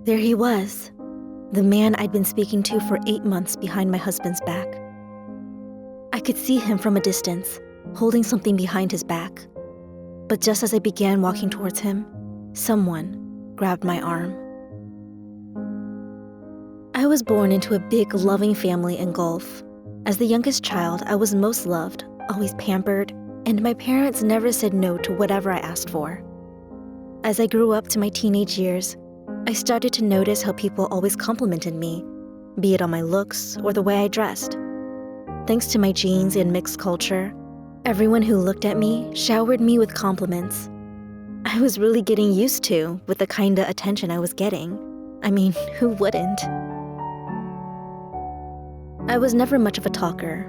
There he was, the man I'd been speaking to for 8 months behind my husband's back. I could see him from a distance, holding something behind his back. But just as I began walking towards him, someone grabbed my arm. I was born into a big, loving family in Gulf. As the youngest child, I was most loved, always pampered, and my parents never said no to whatever I asked for. As I grew up to my teenage years, I started to notice how people always complimented me, be it on my looks or the way I dressed. Thanks to my genes and mixed culture, everyone who looked at me showered me with compliments. I was really getting used to with the kinda attention I was getting. I mean, who wouldn't? I was never much of a talker,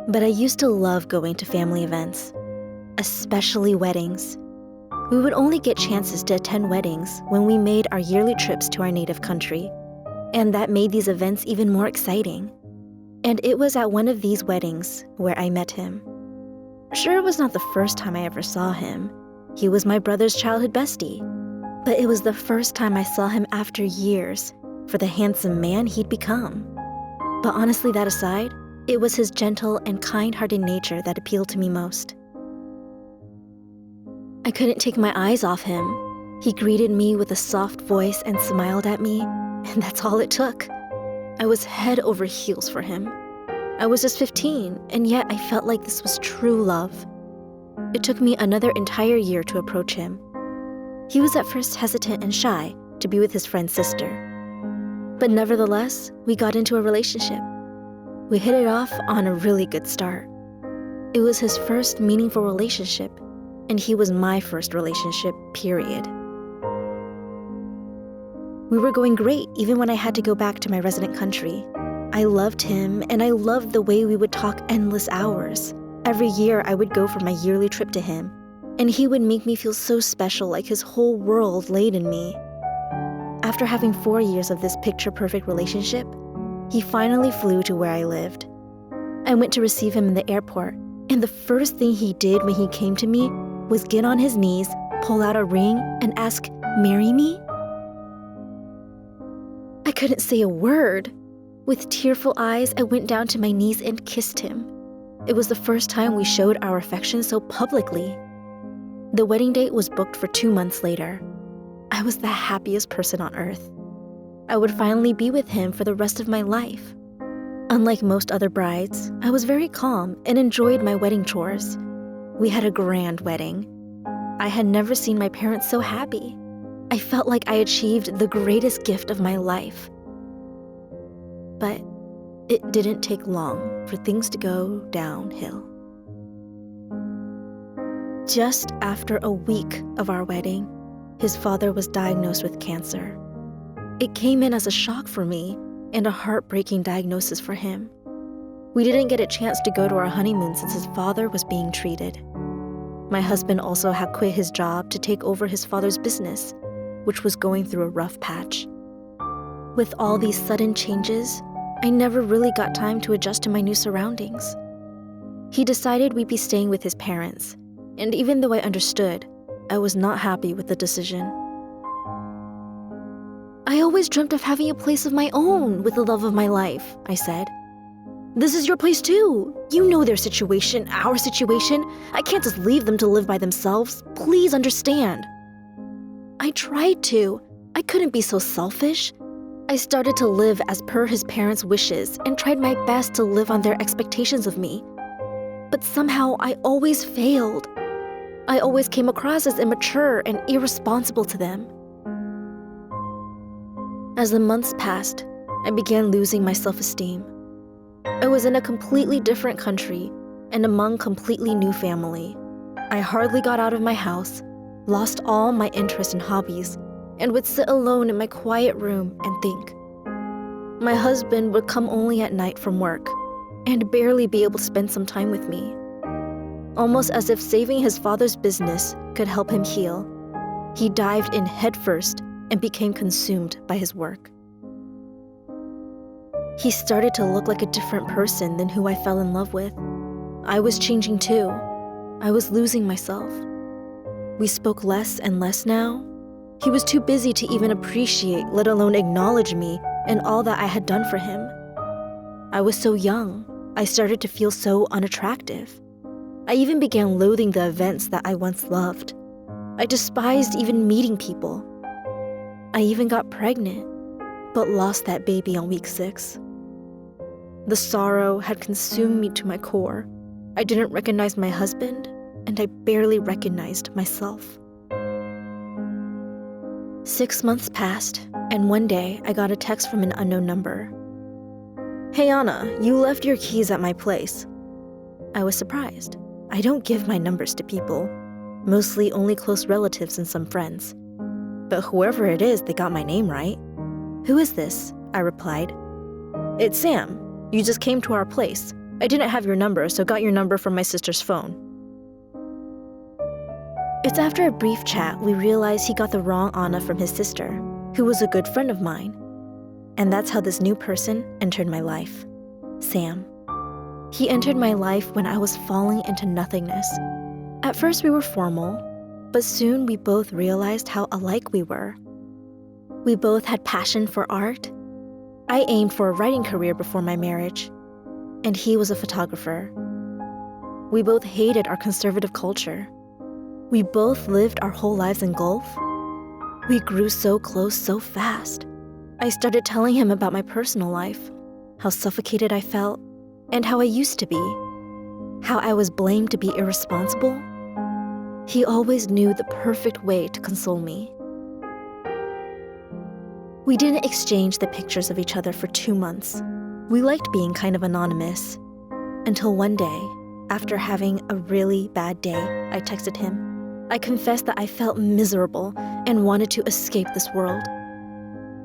but I used to love going to family events, especially weddings. We would only get chances to attend weddings when we made our yearly trips to our native country, and that made these events even more exciting. And it was at one of these weddings where I met him. Sure, it was not the first time I ever saw him. He was my brother's childhood bestie. But it was the first time I saw him after years for the handsome man he'd become. But honestly, that aside, it was his gentle and kind-hearted nature that appealed to me most. I couldn't take my eyes off him. He greeted me with a soft voice and smiled at me, and that's all it took. I was head over heels for him. I was just 15, and yet I felt like this was true love. It took me another entire year to approach him. He was at first hesitant and shy to be with his friend's sister. But nevertheless, we got into a relationship. We hit it off on a really good start. It was his first meaningful relationship, and he was my first relationship, period. We were going great even when I had to go back to my resident country. I loved him, and I loved the way we would talk endless hours. Every year I would go for my yearly trip to him, and he would make me feel so special, like his whole world laid in me. After having 4 years of this picture-perfect relationship, he finally flew to where I lived. I went to receive him in the airport, and the first thing he did when he came to me was get on his knees, pull out a ring, and ask, "Marry me?" I couldn't say a word. With tearful eyes, I went down to my knees and kissed him. It was the first time we showed our affection so publicly. The wedding date was booked for 2 months later. I was the happiest person on earth. I would finally be with him for the rest of my life. Unlike most other brides, I was very calm and enjoyed my wedding chores. We had a grand wedding. I had never seen my parents so happy. I felt like I achieved the greatest gift of my life. But it didn't take long for things to go downhill. Just after a week of our wedding, his father was diagnosed with cancer. It came in as a shock for me and a heartbreaking diagnosis for him. We didn't get a chance to go to our honeymoon since his father was being treated. My husband also had quit his job to take over his father's business, which was going through a rough patch. With all these sudden changes, I never really got time to adjust to my new surroundings. He decided we'd be staying with his parents, and even though I understood, I was not happy with the decision. "I always dreamt of having a place of my own with the love of my life," I said. "This is your place too. You know their situation, our situation. I can't just leave them to live by themselves. Please understand." I tried to. I couldn't be so selfish. I started to live as per his parents' wishes and tried my best to live on their expectations of me. But somehow I always failed. I always came across as immature and irresponsible to them. As the months passed, I began losing my self-esteem. I was in a completely different country and among completely new family. I hardly got out of my house, lost all my interest and hobbies, and would sit alone in my quiet room and think. My husband would come only at night from work and barely be able to spend some time with me. Almost as if saving his father's business could help him heal, he dived in headfirst and became consumed by his work. He started to look like a different person than who I fell in love with. I was changing too. I was losing myself. We spoke less and less now, He was too busy to even appreciate, let alone acknowledge me and all that I had done for him. I was so young, I started to feel so unattractive. I even began loathing the events that I once loved. I despised even meeting people. I even got pregnant, but lost that baby on week 6. The sorrow had consumed me to my core. I didn't recognize my husband, and I barely recognized myself. 6 months passed, and one day I got a text from an unknown number. "Hey Anna, you left your keys at my place." I was surprised. I don't give my numbers to people, mostly only close relatives and some friends. But whoever it is, they got my name right. "Who is this?" I replied. "It's Sam. You just came to our place. I didn't have your number, so got your number from my sister's phone." It's after a brief chat we realized he got the wrong Anna from his sister, who was a good friend of mine. And that's how this new person entered my life, Sam. He entered my life when I was falling into nothingness. At first we were formal, but soon we both realized how alike we were. We both had passion for art. I aimed for a writing career before my marriage, and he was a photographer. We both hated our conservative culture. We both lived our whole lives in Gulf. We grew so close so fast. I started telling him about my personal life, how suffocated I felt, and how I used to be, how I was blamed to be irresponsible. He always knew the perfect way to console me. We didn't exchange the pictures of each other for 2 months. We liked being kind of anonymous. Until one day, after having a really bad day, I texted him. I confessed that I felt miserable and wanted to escape this world.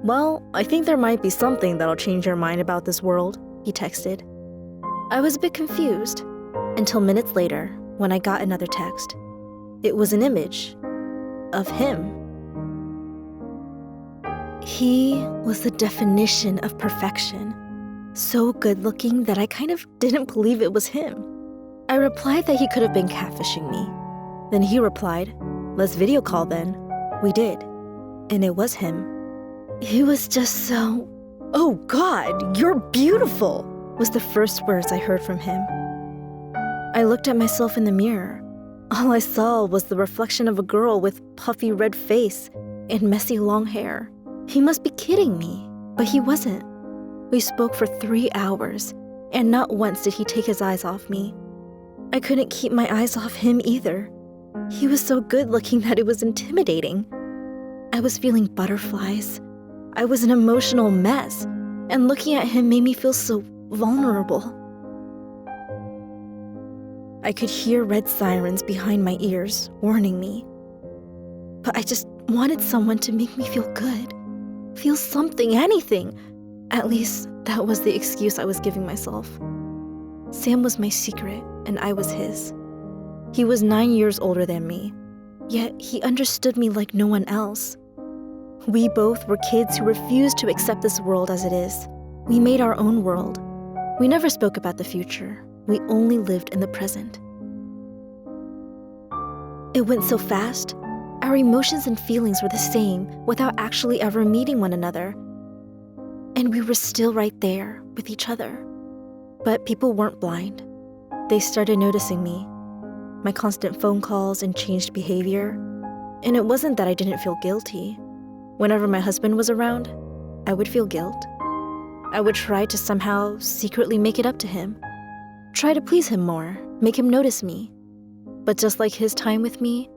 "Well, I think there might be something that'll change your mind about this world," he texted. I was a bit confused, until minutes later, when I got another text. It was an image of him. He was the definition of perfection, so good-looking that I kind of didn't believe it was him. I replied that he could have been catfishing me. Then he replied, "Let's video call then." We did, and it was him. He was just so, "Oh God, you're beautiful," was the first words I heard from him. I looked at myself in the mirror. All I saw was the reflection of a girl with puffy red face and messy long hair. He must be kidding me, but he wasn't. We spoke for 3 hours, and not once did he take his eyes off me. I couldn't keep my eyes off him either. He was so good-looking that it was intimidating. I was feeling butterflies. I was an emotional mess, and looking at him made me feel so vulnerable. I could hear red sirens behind my ears, warning me. But I just wanted someone to make me feel good. Feel something, anything. At least, that was the excuse I was giving myself. Sam was my secret, and I was his. He was 9 years older than me, yet he understood me like no one else. We both were kids who refused to accept this world as it is. We made our own world. We never spoke about the future. We only lived in the present. It went so fast. Our emotions and feelings were the same without actually ever meeting one another. And we were still right there with each other. But people weren't blind. They started noticing me, my constant phone calls and changed behavior. And it wasn't that I didn't feel guilty. Whenever my husband was around, I would feel guilt. I would try to somehow secretly make it up to him. Try to please him more, make him notice me. But just like his time with me,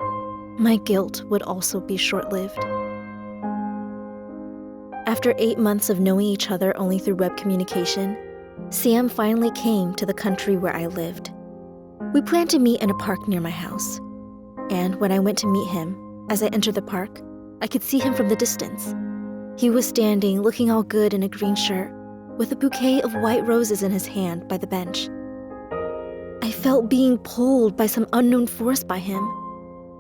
my guilt would also be short-lived. After 8 months of knowing each other only through web communication, Sam finally came to the country where I lived. We planned to meet in a park near my house. And when I went to meet him, as I entered the park, I could see him from the distance. He was standing, looking all good in a green shirt, with a bouquet of white roses in his hand by the bench. I felt being pulled by some unknown force by him.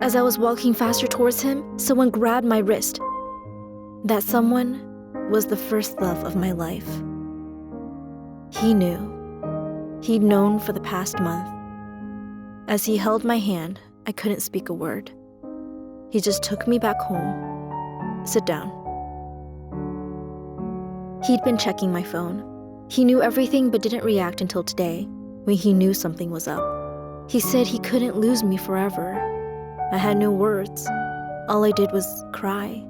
As I was walking faster towards him, someone grabbed my wrist. That someone was the first love of my life. He knew. He'd known for the past month. As he held my hand, I couldn't speak a word. He just took me back home, Sit down." He'd been checking my phone. He knew everything but didn't react until today, when he knew something was up. He said he couldn't lose me forever. I had no words. All I did was cry.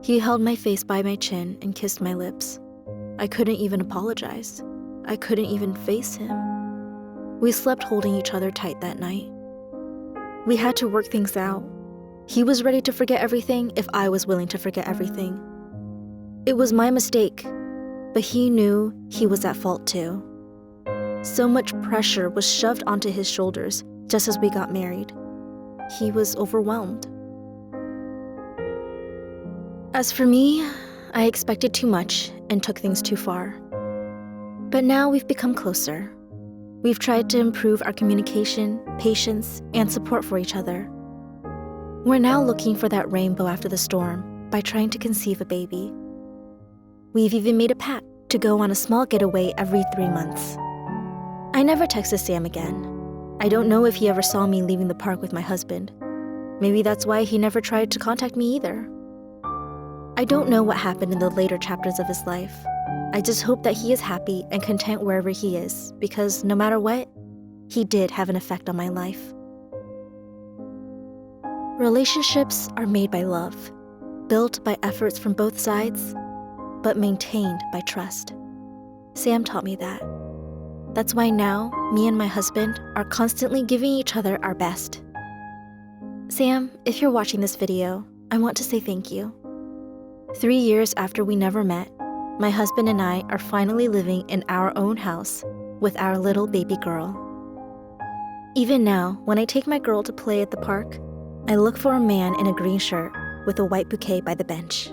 He held my face by my chin and kissed my lips. I couldn't even apologize. I couldn't even face him. We slept holding each other tight that night. We had to work things out. He was ready to forget everything if I was willing to forget everything. It was my mistake, but he knew he was at fault too. So much pressure was shoved onto his shoulders just as we got married. He was overwhelmed. As for me, I expected too much and took things too far. But now we've become closer. We've tried to improve our communication, patience, and support for each other. We're now looking for that rainbow after the storm by trying to conceive a baby. We've even made a pact to go on a small getaway every 3 months. I never texted Sam again. I don't know if he ever saw me leaving the park with my husband. Maybe that's why he never tried to contact me either. I don't know what happened in the later chapters of his life. I just hope that he is happy and content wherever he is, because no matter what, he did have an effect on my life. Relationships are made by love, built by efforts from both sides, but maintained by trust. Sam taught me that. That's why now, me and my husband are constantly giving each other our best. Sam, if you're watching this video, I want to say thank you. 3 years after we never met, my husband and I are finally living in our own house with our little baby girl. Even now, when I take my girl to play at the park, I look for a man in a green shirt with a white bouquet by the bench.